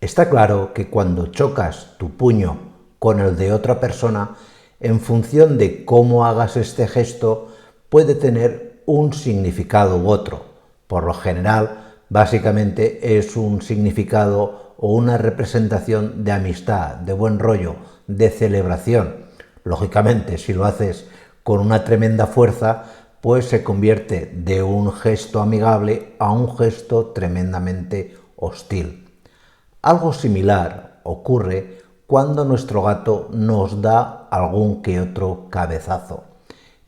Está claro que cuando chocas tu puño con el de otra persona, en función de cómo hagas este gesto, puede tener un significado u otro. Por lo general, básicamente es un significado o una representación de amistad, de buen rollo, de celebración. Lógicamente, si lo haces con una tremenda fuerza, pues se convierte de un gesto amigable a un gesto tremendamente hostil. Algo similar ocurre cuando nuestro gato nos da algún que otro cabezazo.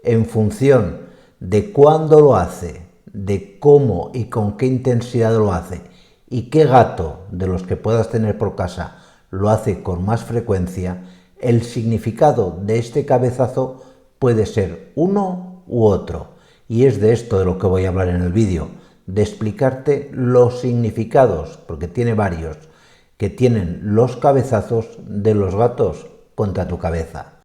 En función de cuándo lo hace, de cómo y con qué intensidad lo hace y qué gato de los que puedas tener por casa lo hace con más frecuencia, el significado de este cabezazo puede ser uno u otro. Y es de esto de lo que voy a hablar en el vídeo, de explicarte los significados, porque tiene varios, que tienen los cabezazos de los gatos contra tu cabeza.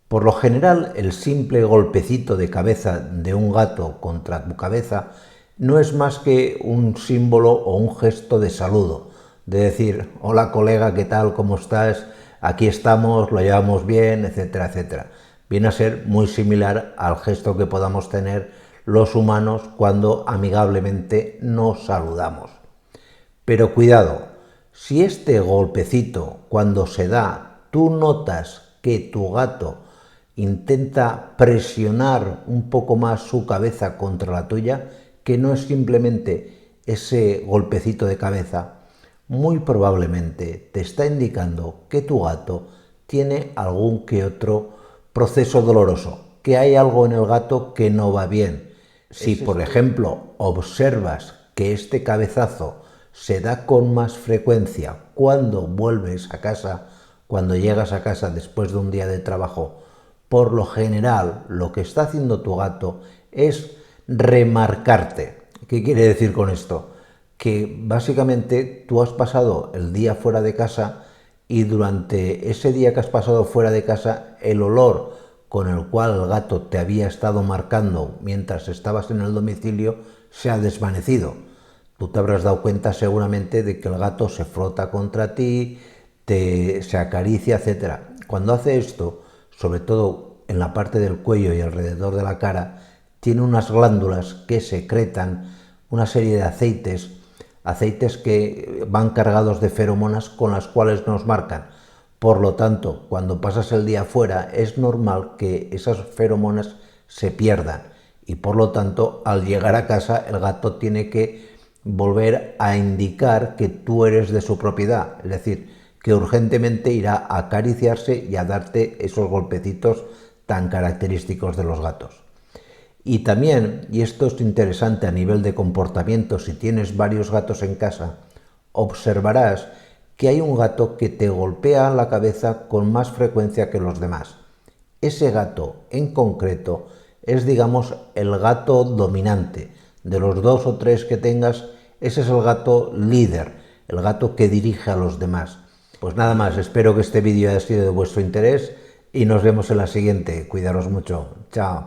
Por lo general, el simple golpecito de cabeza de un gato contra tu cabeza no es más que un símbolo o un gesto de saludo, de decir, hola colega, ¿qué tal? ¿Cómo estás? Aquí estamos, lo llevamos bien, etcétera, etcétera. Viene a ser muy similar al gesto que podamos tener los humanos cuando amigablemente nos saludamos. Pero cuidado, si este golpecito, cuando se da, tú notas que tu gato intenta presionar un poco más su cabeza contra la tuya, que no es simplemente ese golpecito de cabeza, muy probablemente te está indicando que tu gato tiene algún que otro proceso doloroso, que hay algo en el gato que no va bien. Si, por ejemplo, observas que este cabezazo se da con más frecuencia cuando vuelves a casa, cuando llegas a casa después de un día de trabajo, por lo general lo que está haciendo tu gato es remarcarte. ¿Qué quiere decir con esto? Que básicamente tú has pasado el día fuera de casa y durante ese día que has pasado fuera de casa, el olor con el cual el gato te había estado marcando mientras estabas en el domicilio se ha desvanecido. Tú te habrás dado cuenta seguramente de que el gato se frota contra ti, se acaricia, etc. Cuando hace esto, sobre todo en la parte del cuello y alrededor de la cara, tiene unas glándulas que secretan una serie de aceites que van cargados de feromonas con las cuales nos marcan. Por lo tanto, cuando pasas el día fuera, es normal que esas feromonas se pierdan y por lo tanto, al llegar a casa, el gato tiene que volver a indicar que tú eres de su propiedad, es decir, que urgentemente irá a acariciarse y a darte esos golpecitos tan característicos de los gatos. Y también, y esto es interesante a nivel de comportamiento, si tienes varios gatos en casa, observarás que hay un gato que te golpea la cabeza con más frecuencia que los demás. Ese gato en concreto es, digamos, el gato dominante. De los 2 o 3 que tengas, ese es el gato líder, el gato que dirige a los demás. Pues nada más, espero que este vídeo haya sido de vuestro interés y nos vemos en la siguiente. Cuidaros mucho. Chao.